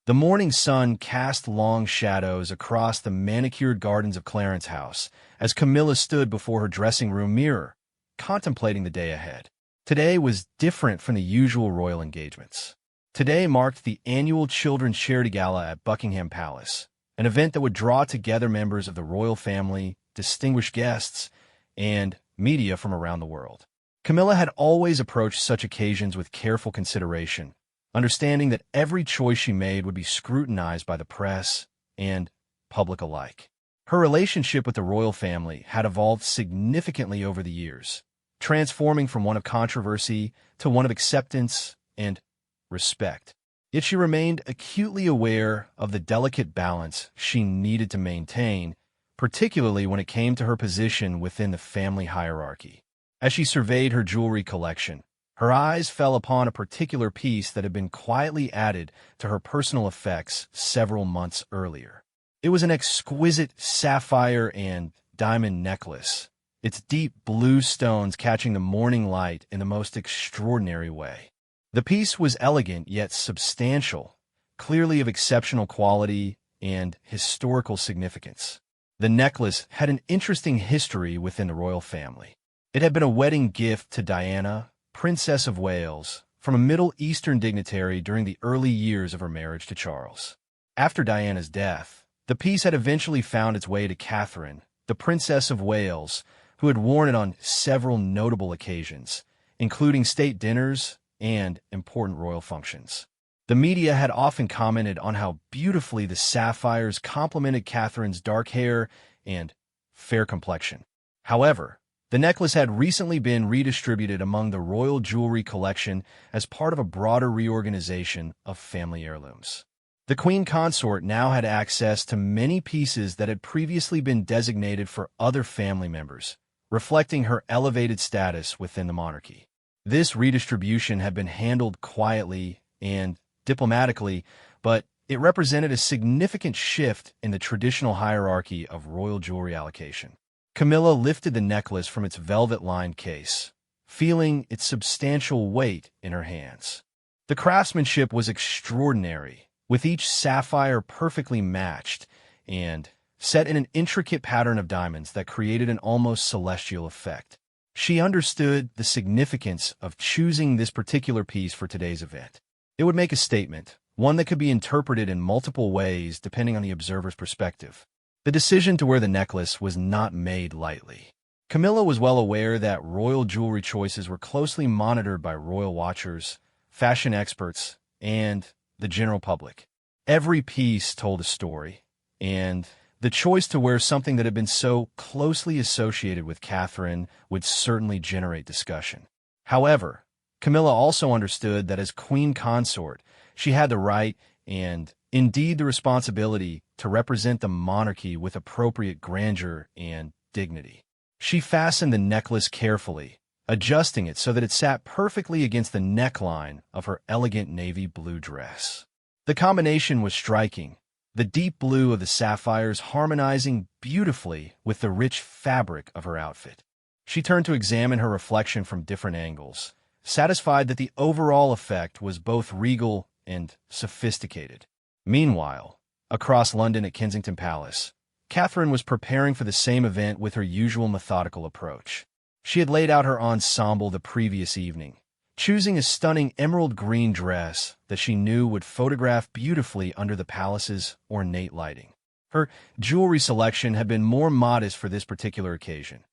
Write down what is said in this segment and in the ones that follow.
The morning sun cast long shadows across the manicured gardens of Clarence House as Camilla stood before her dressing room mirror, contemplating the day ahead. Today was different from the usual royal engagements. Today marked the annual Children's Charity Gala at Buckingham Palace, an event that would draw together members of the royal family, distinguished guests, and media from around the world. Camilla had always approached such occasions with careful consideration, understanding that every choice she made would be scrutinized by the press and public alike. Her relationship with the royal family had evolved significantly over the years, transforming from one of controversy to one of acceptance and respect. Yet she remained acutely aware of the delicate balance she needed to maintain, particularly when it came to her position within the family hierarchy. As she surveyed her jewelry collection, her eyes fell upon a particular piece that had been quietly added to her personal effects several months earlier. It was an exquisite sapphire and diamond necklace, its deep blue stones catching the morning light in the most extraordinary way. The piece was elegant yet substantial, clearly of exceptional quality and historical significance. The necklace had an interesting history within the royal family. It had been a wedding gift to Diana, Princess of Wales, from a Middle Eastern dignitary during the early years of her marriage to Charles. After Diana's death, the piece had eventually found its way to Catherine, the Princess of Wales, who had worn it on several notable occasions, including state dinners and important royal functions. The media had often commented on how beautifully the sapphires complemented Catherine's dark hair and fair complexion. However, the necklace had recently been redistributed among the royal jewelry collection as part of a broader reorganization of family heirlooms. The queen consort now had access to many pieces that had previously been designated for other family members, reflecting her elevated status within the monarchy. This redistribution had been handled quietly and diplomatically, but it represented a significant shift in the traditional hierarchy of royal jewelry allocation. Camilla lifted the necklace from its velvet-lined case, feeling its substantial weight in her hands. The craftsmanship was extraordinary, with each sapphire perfectly matched and set in an intricate pattern of diamonds that created an almost celestial effect. She understood the significance of choosing this particular piece for today's event. It would make a statement, one that could be interpreted in multiple ways depending on the observer's perspective. The decision to wear the necklace was not made lightly. Camilla was well aware that royal jewelry choices were closely monitored by royal watchers, fashion experts, and the general public. Every piece told a story, and the choice to wear something that had been so closely associated with Catherine would certainly generate discussion. However, Camilla also understood that as queen consort, she had the right and indeed the responsibility to represent the monarchy with appropriate grandeur and dignity. She fastened the necklace carefully, adjusting it so that it sat perfectly against the neckline of her elegant navy blue dress. The combination was striking, the deep blue of the sapphires harmonizing beautifully with the rich fabric of her outfit. She turned to examine her reflection from different angles, satisfied that the overall effect was both regal and sophisticated. Meanwhile, across London at Kensington Palace, Catherine was preparing for the same event with her usual methodical approach. She had laid out her ensemble the previous evening, choosing a stunning emerald green dress that she knew would photograph beautifully under the palace's ornate lighting. Her jewelry selection had been more modest for this particular occasion.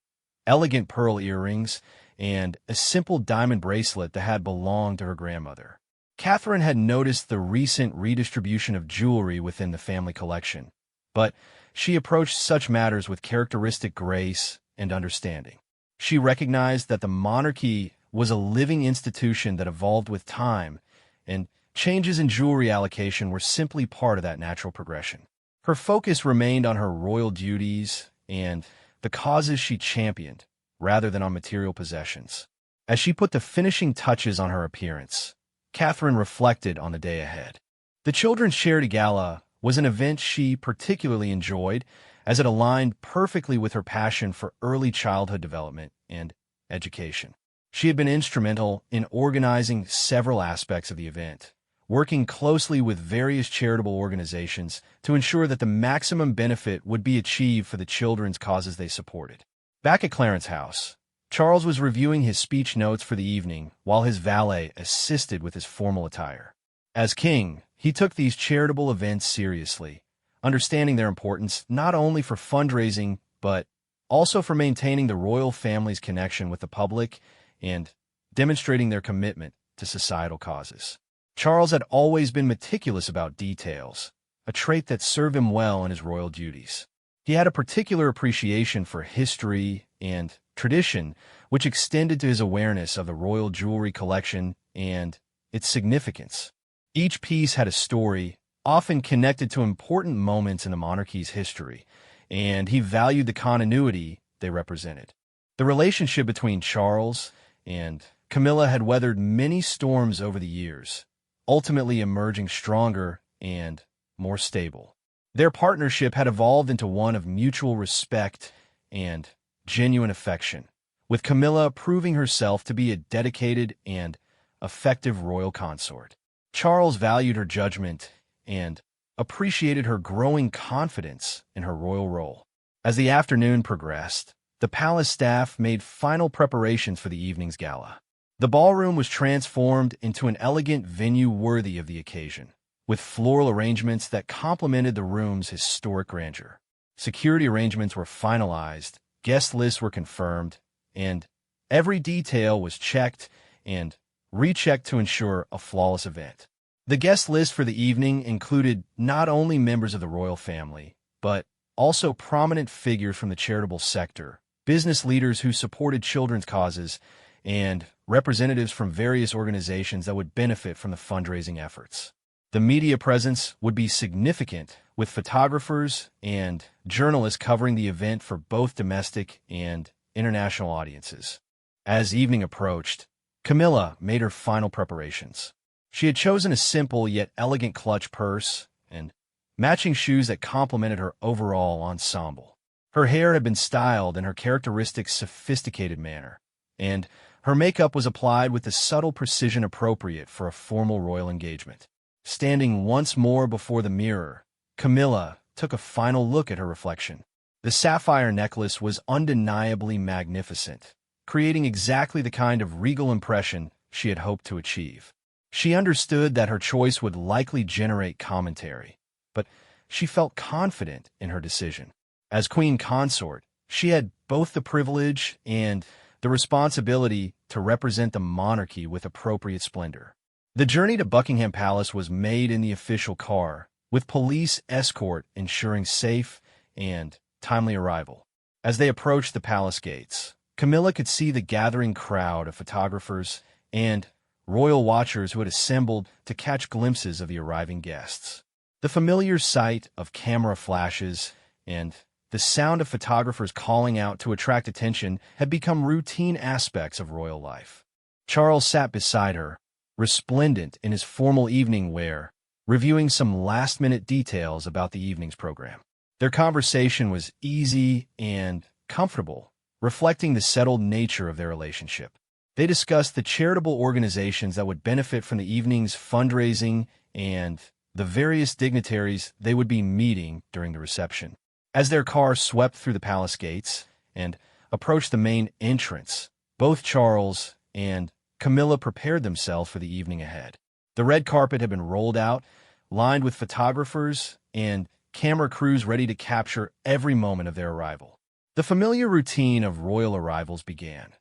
Elegant pearl earrings and a simple diamond bracelet that had belonged to her grandmother. Catherine had noticed the recent redistribution of jewelry within the family collection, but she approached such matters with characteristic grace and understanding. She recognized that the monarchy was a living institution that evolved with time, and changes in jewelry allocation were simply part of that natural progression. Her focus remained on her royal duties and the causes she championed, rather than on material possessions. As she put the finishing touches on her appearance, Catherine reflected on the day ahead. The Children's Charity Gala was an event she particularly enjoyed, as it aligned perfectly with her passion for early childhood development and education. She had been instrumental in organizing several aspects of the event, working closely with various charitable organizations to ensure that the maximum benefit would be achieved for the children's causes they supported. Back at Clarence House, Charles was reviewing his speech notes for the evening while his valet assisted with his formal attire. As king, he took these charitable events seriously, understanding their importance not only for fundraising but also for maintaining the royal family's connection with the public and demonstrating their commitment to societal causes. Charles had always been meticulous about details, a trait that served him well in his royal duties. He had a particular appreciation for history and tradition, which extended to his awareness of the royal jewelry collection and its significance. Each piece had a story, often connected to important moments in the monarchy's history, and he valued the continuity they represented. The relationship between Charles and Camilla had weathered many storms over the years, ultimately emerging stronger and more stable. Their partnership had evolved into one of mutual respect and genuine affection, with Camilla proving herself to be a dedicated and effective royal consort. Charles valued her judgment and appreciated her growing confidence in her royal role. As the afternoon progressed, the palace staff made final preparations for the evening's gala. The ballroom was transformed into an elegant venue worthy of the occasion, with floral arrangements that complemented the room's historic grandeur. Security arrangements were finalized, guest lists were confirmed, and every detail was checked and rechecked to ensure a flawless event. The guest list for the evening included not only members of the royal family, but also prominent figures from the charitable sector, business leaders who supported children's causes, and representatives from various organizations that would benefit from the fundraising efforts. The media presence would be significant, with photographers and journalists covering the event for both domestic and international audiences. As evening approached, Camilla made her final preparations. She had chosen a simple yet elegant clutch purse and matching shoes that complemented her overall ensemble. Her hair had been styled in her characteristic sophisticated manner, and her makeup was applied with the subtle precision appropriate for a formal royal engagement. Standing once more before the mirror, Camilla took a final look at her reflection. The sapphire necklace was undeniably magnificent, creating exactly the kind of regal impression she had hoped to achieve. She understood that her choice would likely generate commentary, but she felt confident in her decision. As queen consort, she had both the privilege and the responsibility to represent the monarchy with appropriate splendor. The journey to Buckingham Palace was made in the official car, with police escort ensuring safe and timely arrival. As they approached the palace gates, Camilla could see the gathering crowd of photographers and royal watchers who had assembled to catch glimpses of the arriving guests. The familiar sight of camera flashes and the sound of photographers calling out to attract attention had become routine aspects of royal life. Charles sat beside her, resplendent in his formal evening wear, reviewing some last-minute details about the evening's program. Their conversation was easy and comfortable, reflecting the settled nature of their relationship. They discussed the charitable organizations that would benefit from the evening's fundraising and the various dignitaries they would be meeting during the reception. As their car swept through the palace gates and approached the main entrance, both Charles and Camilla prepared themselves for the evening ahead. The red carpet had been rolled out, lined with photographers and camera crews ready to capture every moment of their arrival. The familiar routine of royal arrivals began.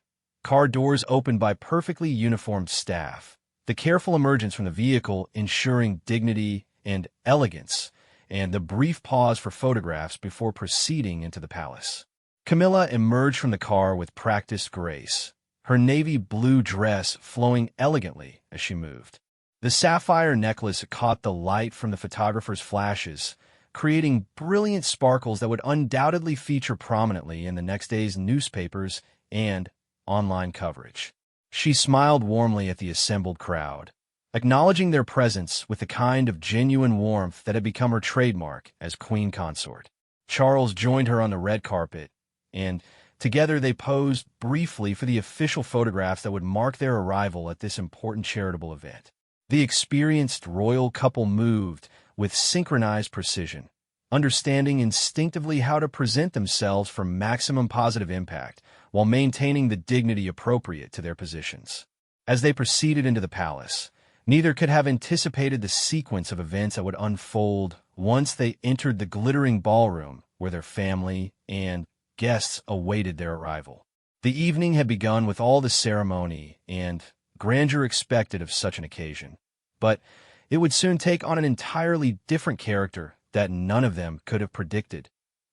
Car doors opened by perfectly uniformed staff, the careful emergence from the vehicle ensuring dignity and elegance, and the brief pause for photographs before proceeding into the palace. Camilla emerged from the car with practiced grace, her navy blue dress flowing elegantly as she moved. The sapphire necklace caught the light from the photographer's flashes, creating brilliant sparkles that would undoubtedly feature prominently in the next day's newspapers and online coverage. She smiled warmly at the assembled crowd, acknowledging their presence with the kind of genuine warmth that had become her trademark as queen consort. Charles joined her on the red carpet, and together they posed briefly for the official photographs that would mark their arrival at this important charitable event. The experienced royal couple moved with synchronized precision, understanding instinctively how to present themselves for maximum positive impact while maintaining the dignity appropriate to their positions. As they proceeded into the palace, neither could have anticipated the sequence of events that would unfold once they entered the glittering ballroom where their family and guests awaited their arrival. The evening had begun with all the ceremony and grandeur expected of such an occasion, but it would soon take on an entirely different character that none of them could have predicted.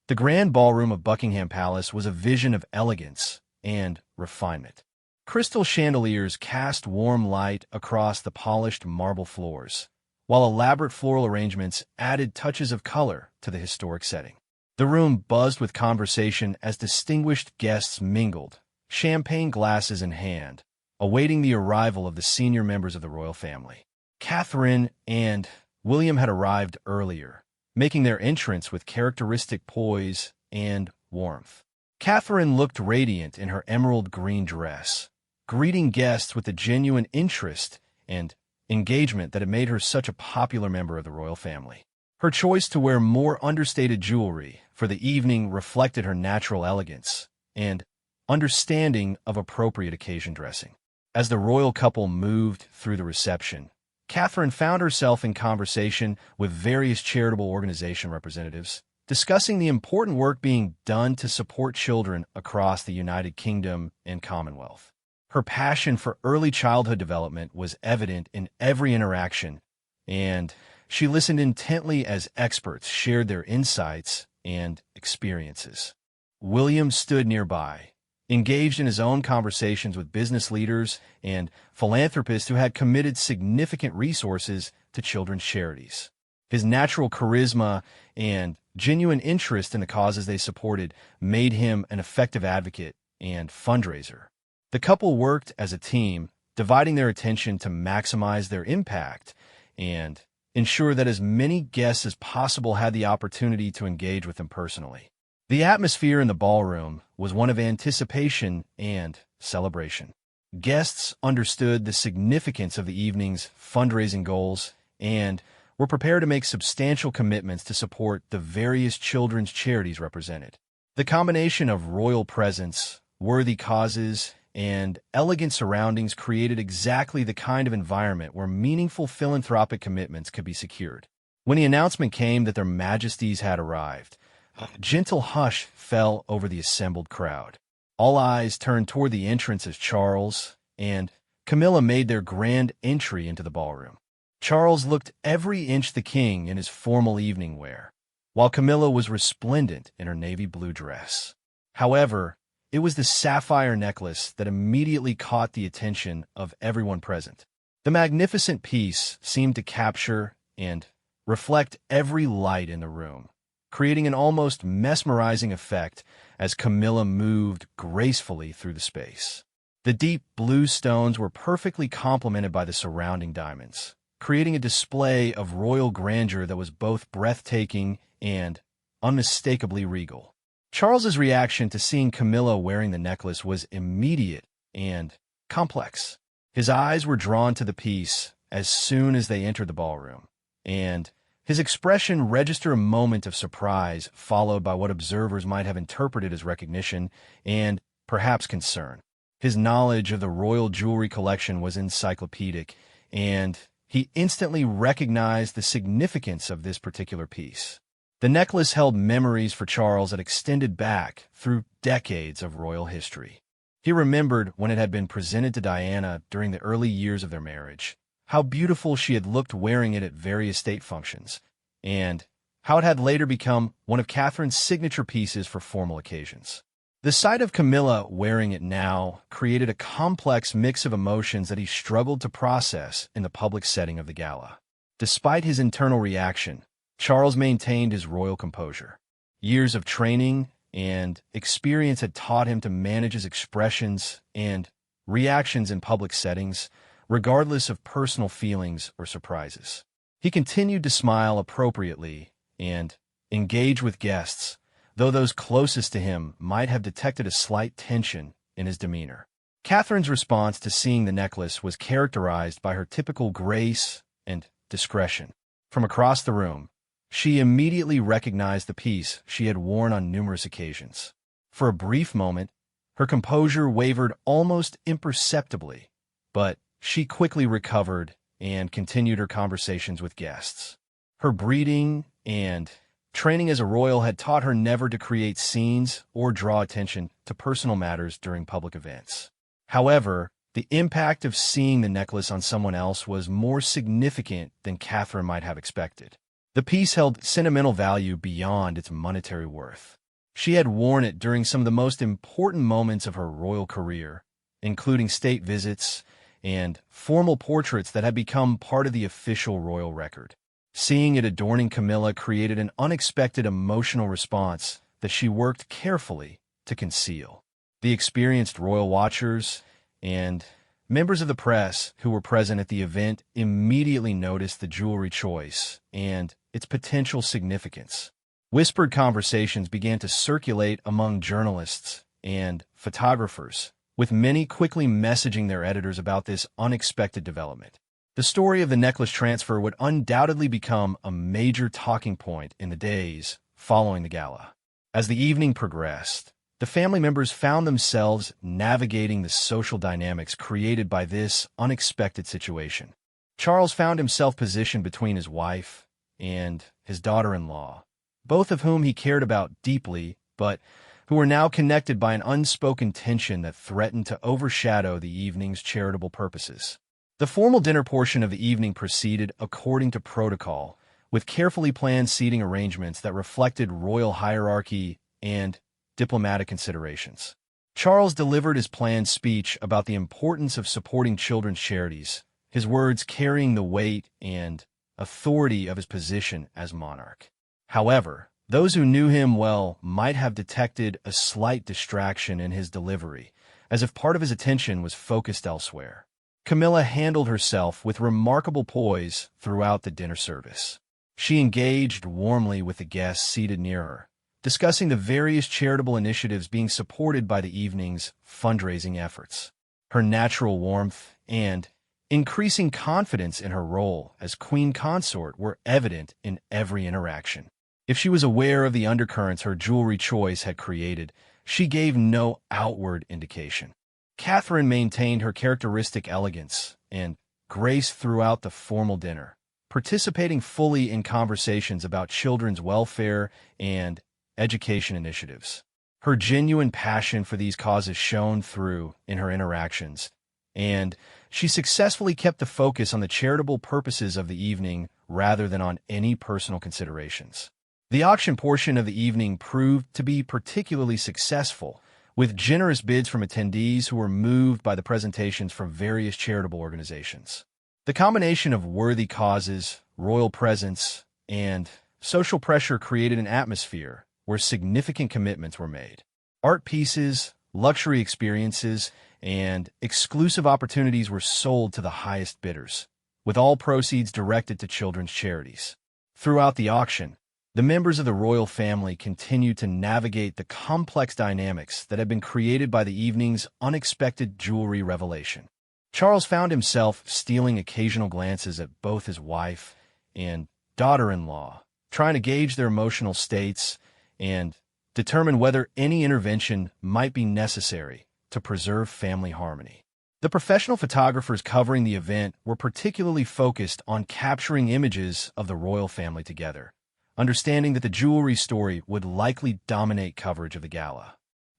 The grand ballroom of Buckingham Palace was a vision of elegance and refinement. Crystal chandeliers cast warm light across the polished marble floors, while elaborate floral arrangements added touches of color to the historic setting. The room buzzed with conversation as distinguished guests mingled, champagne glasses in hand, awaiting the arrival of the senior members of the royal family. Catherine and William had arrived earlier, making their entrance with characteristic poise and warmth. Catherine looked radiant in her emerald green dress, greeting guests with the genuine interest and engagement that had made her such a popular member of the royal family. Her choice to wear more understated jewelry for the evening reflected her natural elegance and understanding of appropriate occasion dressing. As the royal couple moved through the reception, Catherine found herself in conversation with various charitable organization representatives, discussing the important work being done to support children across the United Kingdom and Commonwealth. Her passion for early childhood development was evident in every interaction, and she listened intently as experts shared their insights and experiences. William stood nearby, engaged in his own conversations with business leaders and philanthropists who had committed significant resources to children's charities. His natural charisma and genuine interest in the causes they supported made him an effective advocate and fundraiser. The couple worked as a team, dividing their attention to maximize their impact and ensure that as many guests as possible had the opportunity to engage with them personally. The atmosphere in the ballroom was one of anticipation and celebration. Guests understood the significance of the evening's fundraising goals and were prepared to make substantial commitments to support the various children's charities represented. The combination of royal presence, worthy causes, and elegant surroundings created exactly the kind of environment where meaningful philanthropic commitments could be secured. When the announcement came that their majesties had arrived, a gentle hush fell over the assembled crowd. All eyes turned toward the entrance as Charles and Camilla made their grand entry into the ballroom. Charles looked every inch the king in his formal evening wear, while Camilla was resplendent in her navy blue dress. However, it was the sapphire necklace that immediately caught the attention of everyone present. The magnificent piece seemed to capture and reflect every light in the room, creating an almost mesmerizing effect as Camilla moved gracefully through the space. The deep blue stones were perfectly complemented by the surrounding diamonds, creating a display of royal grandeur that was both breathtaking and unmistakably regal. Charles's reaction to seeing Camilla wearing the necklace was immediate and complex. His eyes were drawn to the piece as soon as they entered the ballroom, and his expression registered a moment of surprise followed by what observers might have interpreted as recognition and perhaps concern. His knowledge of the royal jewelry collection was encyclopedic, and he instantly recognized the significance of this particular piece. The necklace held memories for Charles that extended back through decades of royal history. He remembered when it had been presented to Diana during the early years of their marriage, how beautiful she had looked wearing it at various state functions, and how it had later become one of Catherine's signature pieces for formal occasions. The sight of Camilla wearing it now created a complex mix of emotions that he struggled to process in the public setting of the gala. Despite his internal reaction, Charles maintained his royal composure. Years of training and experience had taught him to manage his expressions and reactions in public settings, regardless of personal feelings or surprises. He continued to smile appropriately and engage with guests, though those closest to him might have detected a slight tension in his demeanor. Catherine's response to seeing the necklace was characterized by her typical grace and discretion. From across the room, she immediately recognized the piece she had worn on numerous occasions. For a brief moment, her composure wavered almost imperceptibly, but she quickly recovered and continued her conversations with guests. Her breeding and training as a royal had taught her never to create scenes or draw attention to personal matters during public events. However, the impact of seeing the necklace on someone else was more significant than Catherine might have expected. The piece held sentimental value beyond its monetary worth. She had worn it during some of the most important moments of her royal career, including state visits and formal portraits that had become part of the official royal record. Seeing it adorning Camilla created an unexpected emotional response that she worked carefully to conceal. The experienced royal watchers and members of the press who were present at the event immediately noticed the jewelry choice and its potential significance. Whispered conversations began to circulate among journalists and photographers, with many quickly messaging their editors about this unexpected development. The story of the necklace transfer would undoubtedly become a major talking point in the days following the gala. As the evening progressed, the family members found themselves navigating the social dynamics created by this unexpected situation. Charles found himself positioned between his wife and his daughter-in-law, both of whom he cared about deeply, but who were now connected by an unspoken tension that threatened to overshadow the evening's charitable purposes. The formal dinner portion of the evening proceeded according to protocol, with carefully planned seating arrangements that reflected royal hierarchy and diplomatic considerations. Charles delivered his planned speech about the importance of supporting children's charities, his words carrying the weight and authority of his position as monarch. However, those who knew him well might have detected a slight distraction in his delivery, as if part of his attention was focused elsewhere. Camilla handled herself with remarkable poise throughout the dinner service. She engaged warmly with the guests seated near her, discussing the various charitable initiatives being supported by the evening's fundraising efforts. Her natural warmth and increasing confidence in her role as queen consort were evident in every interaction. If she was aware of the undercurrents her jewelry choice had created, she gave no outward indication. Catherine maintained her characteristic elegance and grace throughout the formal dinner, participating fully in conversations about children's welfare and education initiatives. Her genuine passion for these causes shone through in her interactions, and she successfully kept the focus on the charitable purposes of the evening rather than on any personal considerations. The auction portion of the evening proved to be particularly successful, with generous bids from attendees who were moved by the presentations from various charitable organizations. The combination of worthy causes, royal presence, and social pressure created an atmosphere where significant commitments were made. Art pieces, luxury experiences, and exclusive opportunities were sold to the highest bidders, with all proceeds directed to children's charities. Throughout the auction, the members of the royal family continued to navigate the complex dynamics that had been created by the evening's unexpected jewelry revelation. Charles found himself stealing occasional glances at both his wife and daughter-in-law, trying to gauge their emotional states and determine whether any intervention might be necessary to preserve family harmony. The professional photographers covering the event were particularly focused on capturing images of the royal family together, understanding that the jewelry story would likely dominate coverage of the gala.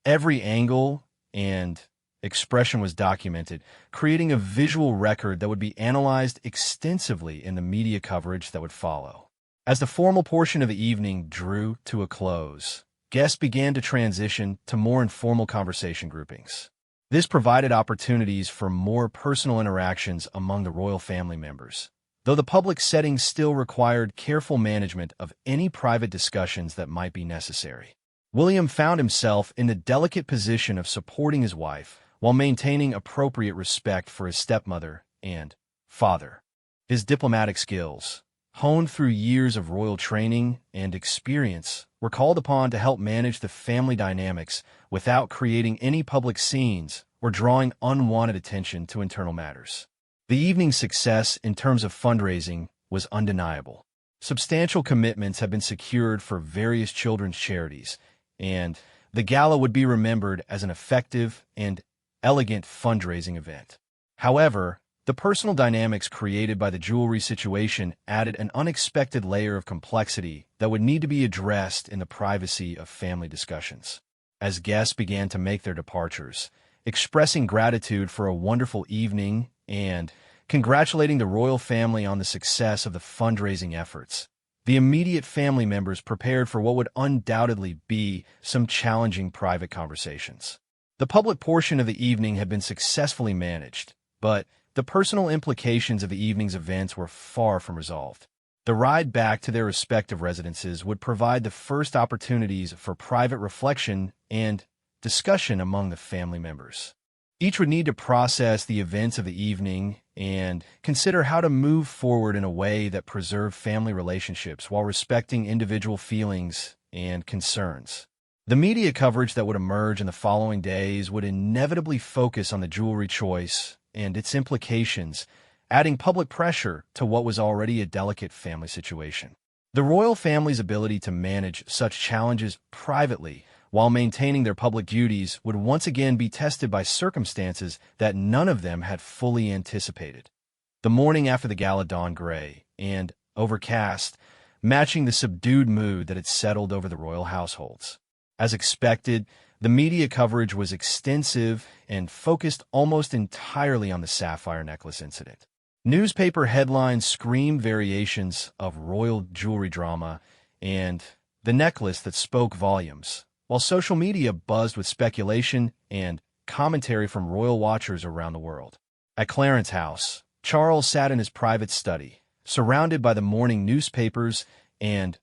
Every angle and expression was documented, creating a visual record that would be analyzed extensively in the media coverage that would follow. As the formal portion of the evening drew to a close, guests began to transition to more informal conversation groupings. This provided opportunities for more personal interactions among the royal family members, though the public setting still required careful management of any private discussions that might be necessary. William found himself in the delicate position of supporting his wife while maintaining appropriate respect for his stepmother and father. His diplomatic skills, honed through years of royal training and experience, were called upon to help manage the family dynamics without creating any public scenes or drawing unwanted attention to internal matters. The evening's success in terms of fundraising was undeniable. Substantial commitments have been secured for various children's charities, and the gala would be remembered as an effective and elegant fundraising event. However, the personal dynamics created by the jewelry situation added an unexpected layer of complexity that would need to be addressed in the privacy of family discussions. As guests began to make their departures, expressing gratitude for a wonderful evening and congratulating the royal family on the success of the fundraising efforts, the immediate family members prepared for what would undoubtedly be some challenging private conversations. The public portion of the evening had been successfully managed, but the personal implications of the evening's events were far from resolved. The ride back to their respective residences would provide the first opportunities for private reflection and discussion among the family members. Each would need to process the events of the evening and consider how to move forward in a way that preserved family relationships while respecting individual feelings and concerns. The media coverage that would emerge in the following days would inevitably focus on the jewelry choice and its implications, adding public pressure to what was already a delicate family situation. The royal family's ability to manage such challenges privately while maintaining their public duties would once again be tested by circumstances that none of them had fully anticipated. The morning after the gala dawned gray and overcast, matching the subdued mood that had settled over the royal households. As expected, the media coverage was extensive and focused almost entirely on the sapphire necklace incident. Newspaper headlines screamed variations of royal jewelry drama and the necklace that spoke volumes, while social media buzzed with speculation and commentary from royal watchers around the world. At Clarence House, Charles sat in his private study, surrounded by the morning newspapers and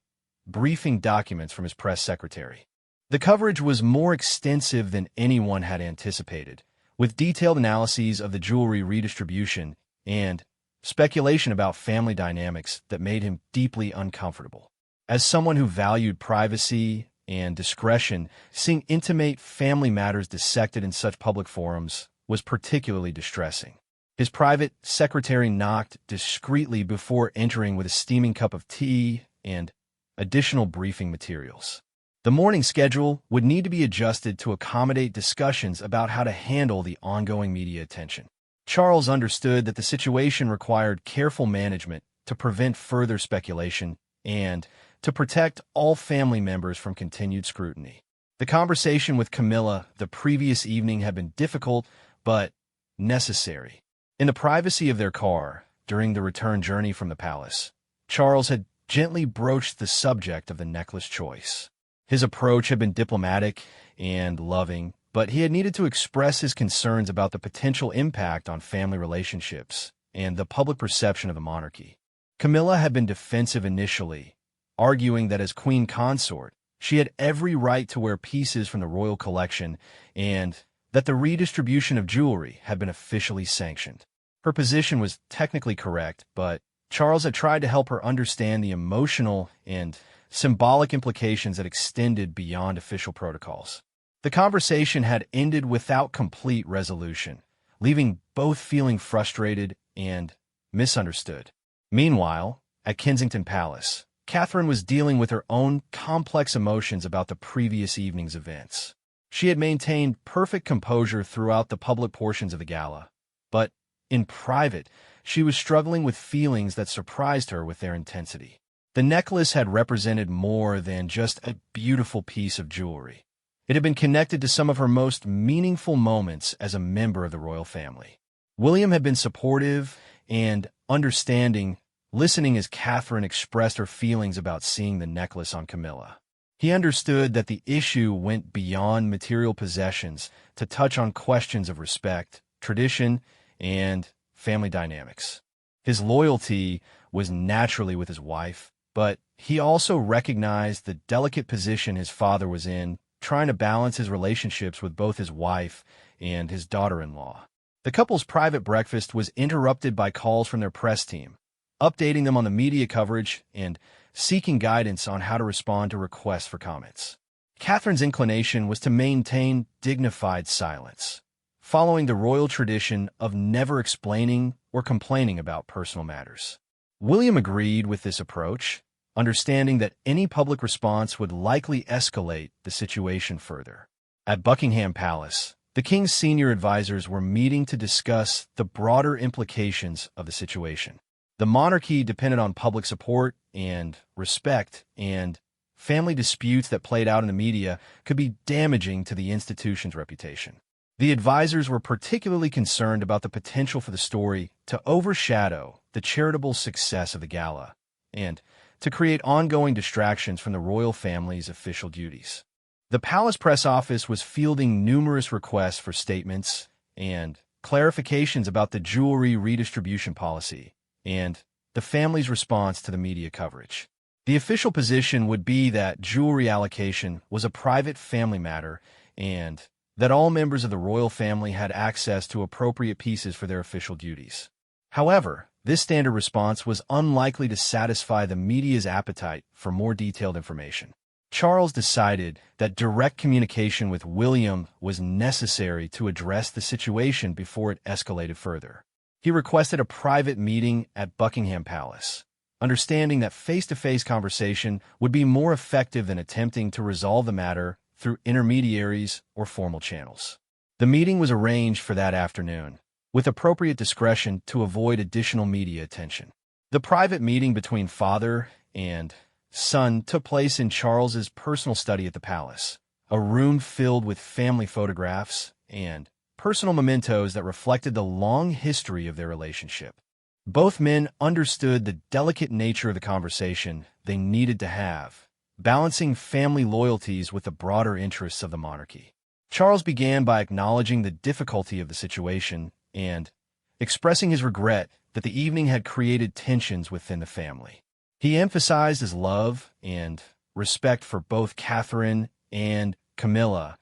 briefing documents from his press secretary. The coverage was more extensive than anyone had anticipated, with detailed analyses of the jewelry redistribution and speculation about family dynamics that made him deeply uncomfortable. As someone who valued privacy and discretion, seeing intimate family matters dissected in such public forums was particularly distressing. His private secretary knocked discreetly before entering with a steaming cup of tea and additional briefing materials. The morning schedule would need to be adjusted to accommodate discussions about how to handle the ongoing media attention. Charles understood that the situation required careful management to prevent further speculation and to protect all family members from continued scrutiny. The conversation with Camilla the previous evening had been difficult, but necessary. In the privacy of their car, during the return journey from the palace, Charles had gently broached the subject of the necklace choice. His approach had been diplomatic and loving, but he had needed to express his concerns about the potential impact on family relationships and the public perception of the monarchy. Camilla had been defensive initially, arguing that as queen consort, she had every right to wear pieces from the royal collection and that the redistribution of jewelry had been officially sanctioned. Her position was technically correct, but Charles had tried to help her understand the emotional and symbolic implications that extended beyond official protocols. The conversation had ended without complete resolution, leaving both feeling frustrated and misunderstood. Meanwhile, at Kensington Palace, Catherine was dealing with her own complex emotions about the previous evening's events. She had maintained perfect composure throughout the public portions of the gala, but in private, she was struggling with feelings that surprised her with their intensity. The necklace had represented more than just a beautiful piece of jewelry. It had been connected to some of her most meaningful moments as a member of the royal family. William had been supportive and understanding, listening as Catherine expressed her feelings about seeing the necklace on Camilla. He understood that the issue went beyond material possessions to touch on questions of respect, tradition, and family dynamics. His loyalty was naturally with his wife, but he also recognized the delicate position his father was in, trying to balance his relationships with both his wife and his daughter-in-law. The couple's private breakfast was interrupted by calls from their press team, updating them on the media coverage and seeking guidance on how to respond to requests for comments. Catherine's inclination was to maintain dignified silence, following the royal tradition of never explaining or complaining about personal matters. William agreed with this approach, understanding that any public response would likely escalate the situation further. At Buckingham Palace, the king's senior advisors were meeting to discuss the broader implications of the situation. The monarchy depended on public support and respect, and family disputes that played out in the media could be damaging to the institution's reputation. The advisors were particularly concerned about the potential for the story to overshadow the charitable success of the gala and to create ongoing distractions from the royal family's official duties. The palace press office was fielding numerous requests for statements and clarifications about the jewelry redistribution policy and the family's response to the media coverage. The official position would be that jewelry allocation was a private family matter and that all members of the royal family had access to appropriate pieces for their official duties. However, this standard response was unlikely to satisfy the media's appetite for more detailed information. Charles decided that direct communication with William was necessary to address the situation before it escalated further. He requested a private meeting at Buckingham Palace, understanding that face-to-face conversation would be more effective than attempting to resolve the matter through intermediaries or formal channels. The meeting was arranged for that afternoon, with appropriate discretion to avoid additional media attention. The private meeting between father and son took place in Charles's personal study at the palace, a room filled with family photographs and personal mementos that reflected the long history of their relationship. Both men understood the delicate nature of the conversation they needed to have, balancing family loyalties with the broader interests of the monarchy. Charles began by acknowledging the difficulty of the situation and expressing his regret that the evening had created tensions within the family. He emphasized his love and respect for both Catherine and Camilla,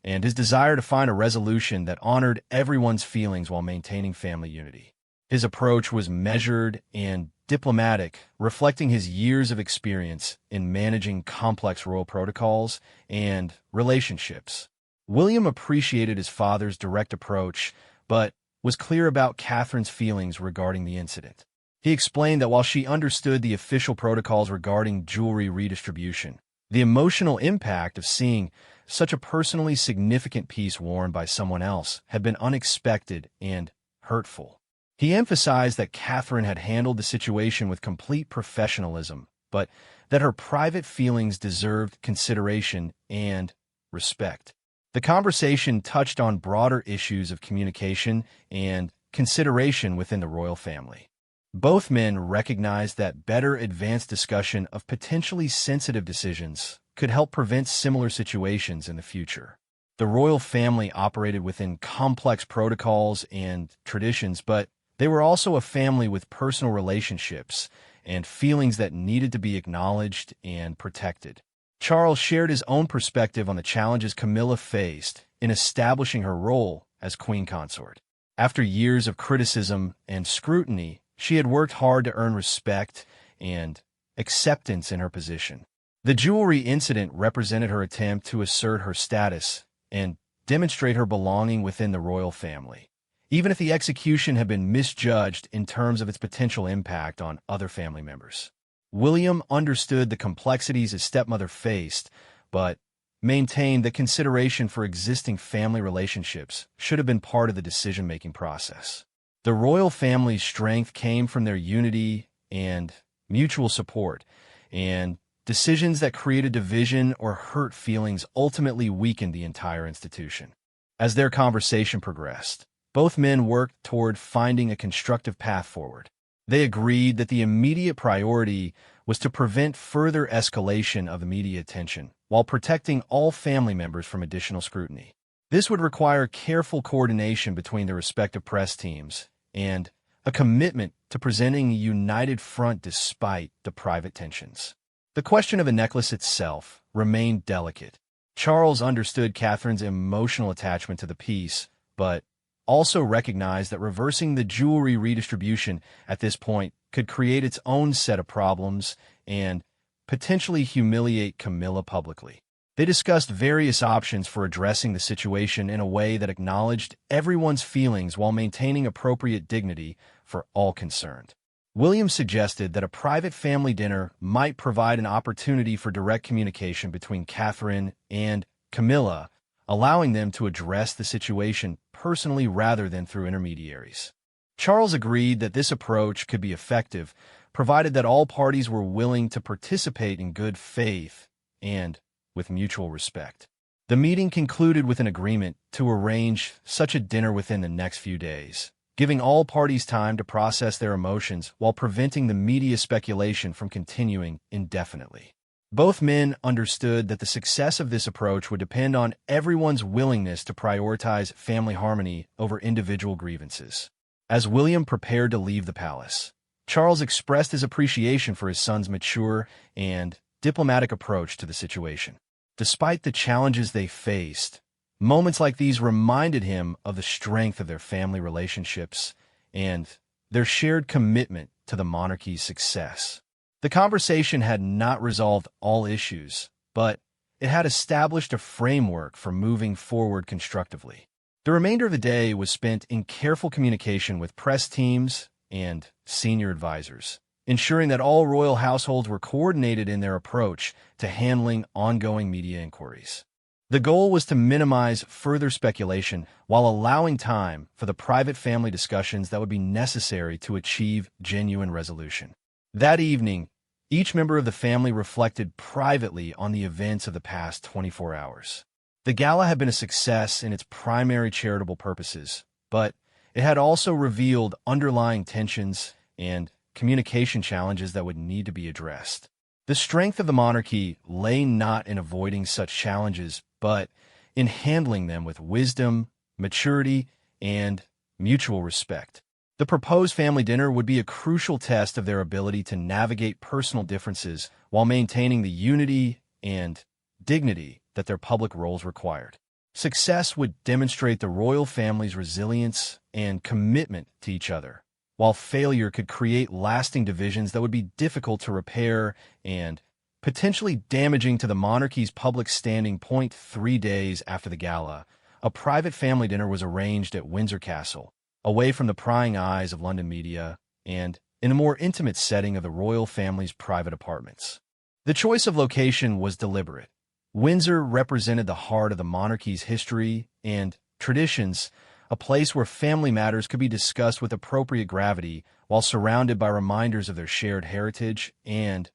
and his desire to find a resolution that honored everyone's feelings while maintaining family unity. His approach was measured and diplomatic, reflecting his years of experience in managing complex royal protocols and relationships. William appreciated his father's direct approach, but was clear about Catherine's feelings regarding the incident. He explained that while she understood the official protocols regarding jewelry redistribution, the emotional impact of seeing such a personally significant piece worn by someone else had been unexpected and hurtful. He emphasized that Catherine had handled the situation with complete professionalism, but that her private feelings deserved consideration and respect. The conversation touched on broader issues of communication and consideration within the royal family. Both men recognized that better advanced discussion of potentially sensitive decisions could help prevent similar situations in the future. The royal family operated within complex protocols and traditions, but they were also a family with personal relationships and feelings that needed to be acknowledged and protected. Charles shared his own perspective on the challenges Camilla faced in establishing her role as queen consort. After years of criticism and scrutiny, she had worked hard to earn respect and acceptance in her position. The jewelry incident represented her attempt to assert her status and demonstrate her belonging within the royal family, even if the execution had been misjudged in terms of its potential impact on other family members. William understood the complexities his stepmother faced, but maintained that consideration for existing family relationships should have been part of the decision-making process. The royal family's strength came from their unity and mutual support, and decisions that created division or hurt feelings ultimately weakened the entire institution. As their conversation progressed, both men worked toward finding a constructive path forward. They agreed that the immediate priority was to prevent further escalation of the media attention while protecting all family members from additional scrutiny. This would require careful coordination between the respective press teams and a commitment to presenting a united front despite the private tensions. The question of the necklace itself remained delicate. Charles understood Catherine's emotional attachment to the piece, but also recognized that reversing the jewelry redistribution at this point could create its own set of problems and potentially humiliate Camilla publicly. They discussed various options for addressing the situation in a way that acknowledged everyone's feelings while maintaining appropriate dignity for all concerned. William suggested that a private family dinner might provide an opportunity for direct communication between Catherine and Camilla, allowing them to address the situation personally rather than through intermediaries. Charles agreed that this approach could be effective, provided that all parties were willing to participate in good faith and with mutual respect. The meeting concluded with an agreement to arrange such a dinner within the next few days, giving all parties time to process their emotions while preventing the media speculation from continuing indefinitely. Both men understood that the success of this approach would depend on everyone's willingness to prioritize family harmony over individual grievances. As William prepared to leave the palace, Charles expressed his appreciation for his son's mature and diplomatic approach to the situation. Despite the challenges they faced, moments like these reminded him of the strength of their family relationships and their shared commitment to the monarchy's success. The conversation had not resolved all issues, but it had established a framework for moving forward constructively. The remainder of the day was spent in careful communication with press teams and senior advisors, ensuring that all royal households were coordinated in their approach to handling ongoing media inquiries. The goal was to minimize further speculation while allowing time for the private family discussions that would be necessary to achieve genuine resolution. That evening, each member of the family reflected privately on the events of the past 24 hours. The gala had been a success in its primary charitable purposes, but it had also revealed underlying tensions and communication challenges that would need to be addressed. The strength of the monarchy lay not in avoiding such challenges, but in handling them with wisdom, maturity, and mutual respect. The proposed family dinner would be a crucial test of their ability to navigate personal differences while maintaining the unity and dignity that their public roles required. Success would demonstrate the royal family's resilience and commitment to each other, while failure could create lasting divisions that would be difficult to repair and potentially damaging to the monarchy's public standing. 3 days after the gala, a private family dinner was arranged at Windsor Castle, away from the prying eyes of London media and in a more intimate setting of the royal family's private apartments. The choice of location was deliberate. Windsor represented the heart of the monarchy's history and traditions, a place where family matters could be discussed with appropriate gravity while surrounded by reminders of their shared heritage and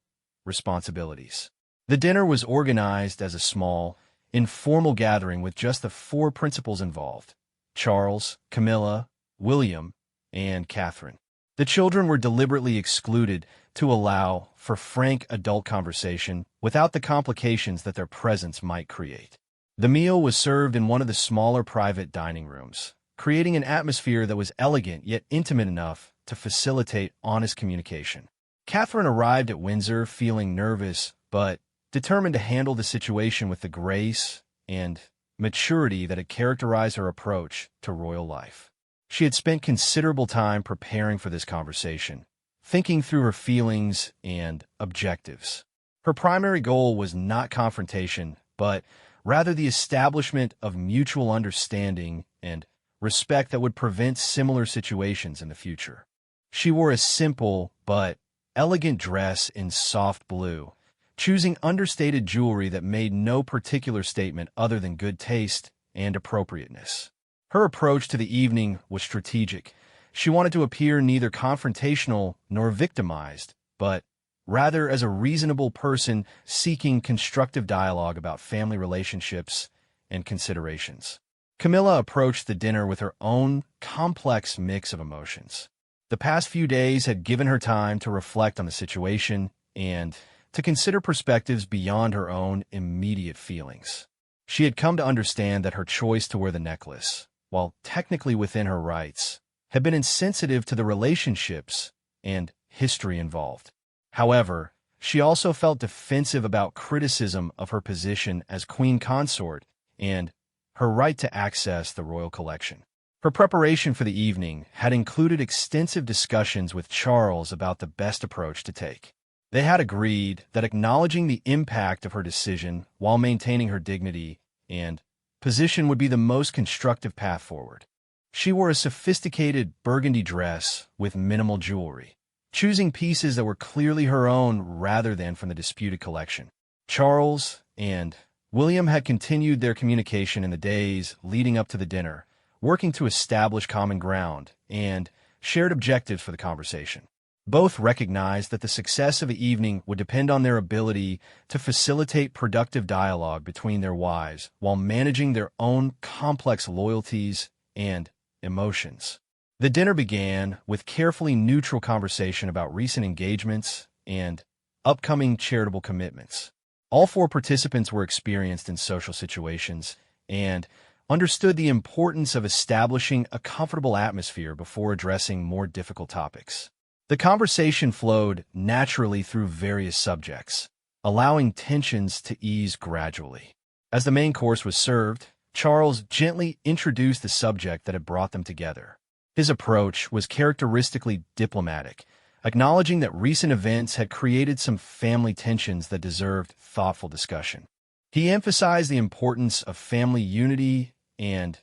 responsibilities. The dinner was organized as a small, informal gathering with just the 4 principals involved: Charles, Camilla, William, and Catherine. The children were deliberately excluded to allow for frank adult conversation without the complications that their presence might create. The meal was served in one of the smaller private dining rooms, creating an atmosphere that was elegant yet intimate enough to facilitate honest communication. Catherine arrived at Windsor feeling nervous but determined to handle the situation with the grace and maturity that had characterized her approach to royal life. She had spent considerable time preparing for this conversation, thinking through her feelings and objectives. Her primary goal was not confrontation, but rather the establishment of mutual understanding and respect that would prevent similar situations in the future. She wore a simple but elegant dress in soft blue, choosing understated jewelry that made no particular statement other than good taste and appropriateness. Her approach to the evening was strategic. She wanted to appear neither confrontational nor victimized, but rather as a reasonable person seeking constructive dialogue about family relationships and considerations. Camilla approached the dinner with her own complex mix of emotions. The past few days had given her time to reflect on the situation and to consider perspectives beyond her own immediate feelings. She had come to understand that her choice to wear the necklace, while technically within her rights, had been insensitive to the relationships and history involved. However, she also felt defensive about criticism of her position as queen consort and her right to access the royal collection. Her preparation for the evening had included extensive discussions with Charles about the best approach to take. They had agreed that acknowledging the impact of her decision while maintaining her dignity and position would be the most constructive path forward. She wore a sophisticated burgundy dress with minimal jewelry, choosing pieces that were clearly her own rather than from the disputed collection. Charles and William had continued their communication in the days leading up to the dinner, working to establish common ground and shared objectives for the conversation. Both recognized that the success of the evening would depend on their ability to facilitate productive dialogue between their wives while managing their own complex loyalties and emotions. The dinner began with carefully neutral conversation about recent engagements and upcoming charitable commitments. All four participants were experienced in social situations and understood the importance of establishing a comfortable atmosphere before addressing more difficult topics. The conversation flowed naturally through various subjects, allowing tensions to ease gradually. As the main course was served, Charles gently introduced the subject that had brought them together. His approach was characteristically diplomatic, acknowledging that recent events had created some family tensions that deserved thoughtful discussion. He emphasized the importance of family unity and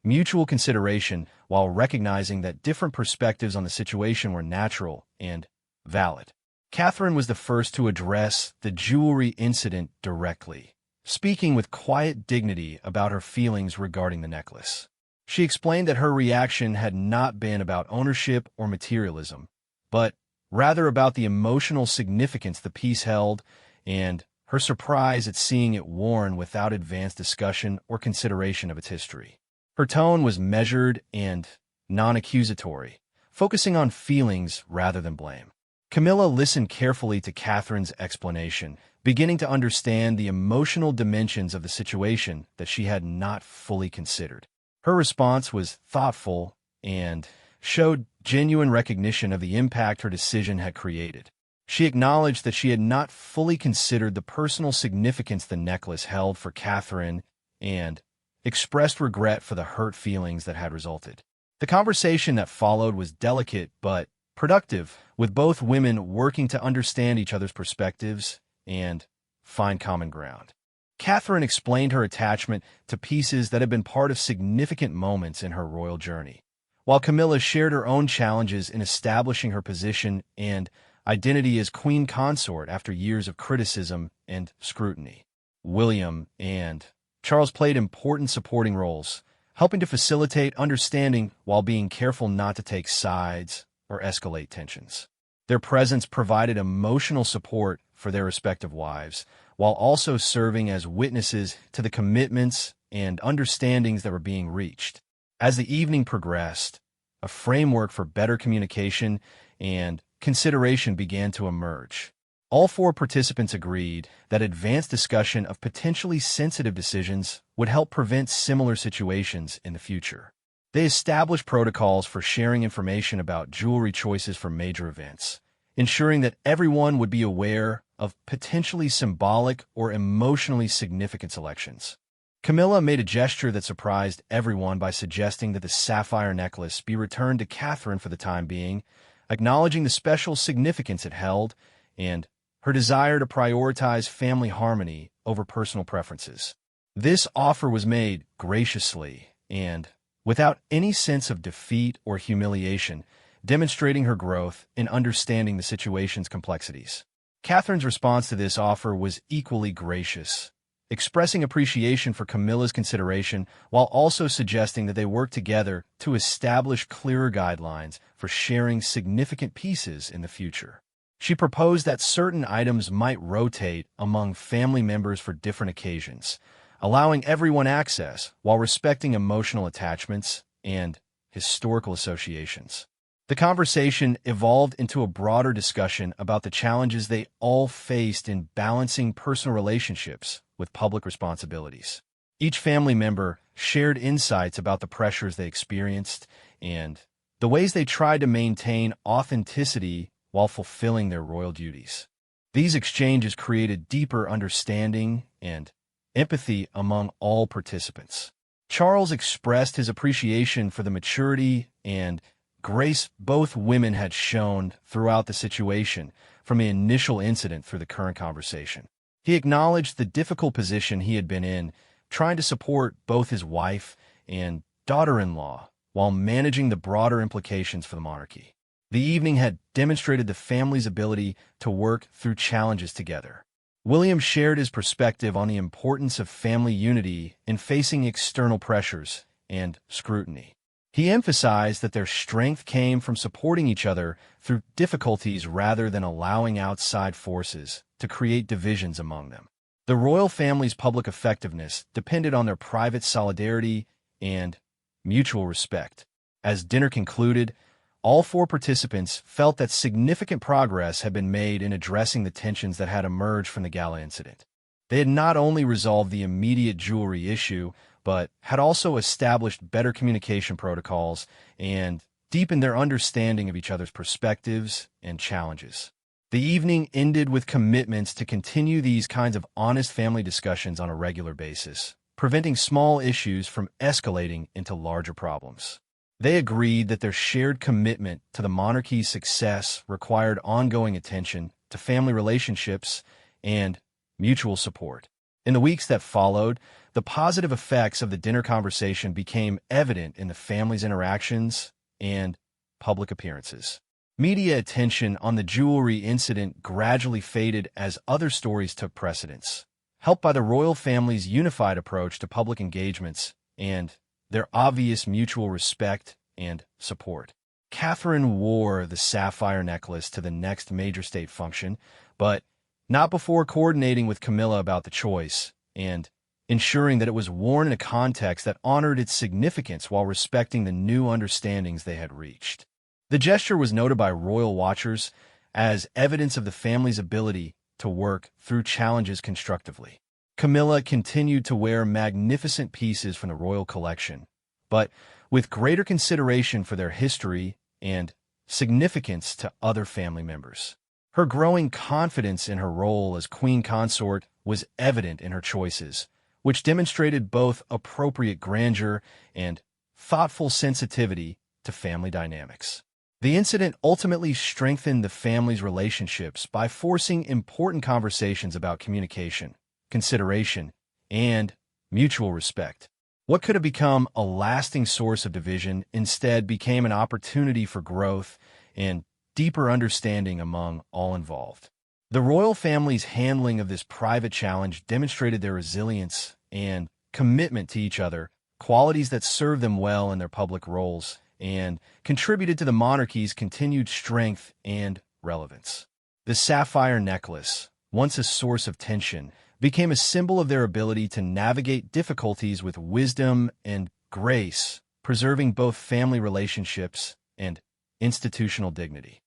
mutual consideration while recognizing that different perspectives on the situation were natural and valid. Catherine was the first to address the jewelry incident directly, speaking with quiet dignity about her feelings regarding the necklace. She explained that her reaction had not been about ownership or materialism, but rather about the emotional significance the piece held and her surprise at seeing it worn without advanced discussion or consideration of its history. Her tone was measured and non-accusatory, focusing on feelings rather than blame. Camilla listened carefully to Catherine's explanation, beginning to understand the emotional dimensions of the situation that she had not fully considered. Her response was thoughtful and showed genuine recognition of the impact her decision had created. She acknowledged that she had not fully considered the personal significance the necklace held for Catherine and expressed regret for the hurt feelings that had resulted. The conversation that followed was delicate but productive, with both women working to understand each other's perspectives and find common ground. Catherine explained her attachment to pieces that had been part of significant moments in her royal journey, while Camilla shared her own challenges in establishing her position and identity as queen consort after years of criticism and scrutiny. William and Charles played important supporting roles, helping to facilitate understanding while being careful not to take sides or escalate tensions. Their presence provided emotional support for their respective wives, while also serving as witnesses to the commitments and understandings that were being reached. As the evening progressed, a framework for better communication and consideration began to emerge. All four participants agreed that advanced discussion of potentially sensitive decisions would help prevent similar situations in the future. They established protocols for sharing information about jewelry choices for major events, ensuring that everyone would be aware of potentially symbolic or emotionally significant selections. Camilla made a gesture that surprised everyone by suggesting that the sapphire necklace be returned to Catherine for the time being, acknowledging the special significance it held and her desire to prioritize family harmony over personal preferences. This offer was made graciously and without any sense of defeat or humiliation, demonstrating her growth in understanding the situation's complexities. Catherine's response to this offer was equally gracious, expressing appreciation for Camilla's consideration while also suggesting that they work together to establish clearer guidelines for sharing significant pieces in the future. She proposed that certain items might rotate among family members for different occasions, allowing everyone access while respecting emotional attachments and historical associations. The conversation evolved into a broader discussion about the challenges they all faced in balancing personal relationships with public responsibilities. Each family member shared insights about the pressures they experienced and the ways they tried to maintain authenticity while fulfilling their royal duties. These exchanges created deeper understanding and empathy among all participants. Charles expressed his appreciation for the maturity and grace both women had shown throughout the situation, from the initial incident through the current conversation. He acknowledged the difficult position he had been in, trying to support both his wife and daughter-in-law while managing the broader implications for the monarchy. The evening had demonstrated the family's ability to work through challenges together. William shared his perspective on the importance of family unity in facing external pressures and scrutiny. He emphasized that their strength came from supporting each other through difficulties rather than allowing outside forces to create divisions among them. The royal family's public effectiveness depended on their private solidarity and mutual respect. As dinner concluded, all four participants felt that significant progress had been made in addressing the tensions that had emerged from the gala incident. They had not only resolved the immediate jewelry issue, but had also established better communication protocols and deepened their understanding of each other's perspectives and challenges. The evening ended with commitments to continue these kinds of honest family discussions on a regular basis, preventing small issues from escalating into larger problems. They agreed that their shared commitment to the monarchy's success required ongoing attention to family relationships and mutual support. In the weeks that followed, the positive effects of the dinner conversation became evident in the family's interactions and public appearances. Media attention on the jewelry incident gradually faded as other stories took precedence, helped by the royal family's unified approach to public engagements and their obvious mutual respect and support. Catherine wore the sapphire necklace to the next major state function, but not before coordinating with Camilla about the choice and ensuring that it was worn in a context that honored its significance while respecting the new understandings they had reached. The gesture was noted by royal watchers as evidence of the family's ability to work through challenges constructively. Camilla continued to wear magnificent pieces from the royal collection, but with greater consideration for their history and significance to other family members. Her growing confidence in her role as queen consort was evident in her choices, which demonstrated both appropriate grandeur and thoughtful sensitivity to family dynamics. The incident ultimately strengthened the family's relationships by forcing important conversations about communication, consideration, and mutual respect. What could have become a lasting source of division instead became an opportunity for growth and deeper understanding among all involved. The royal family's handling of this private challenge demonstrated their resilience and commitment to each other, qualities that served them well in their public roles and contributed to the monarchy's continued strength and relevance. The sapphire necklace, once a source of tension, became a symbol of their ability to navigate difficulties with wisdom and grace, preserving both family relationships and institutional dignity.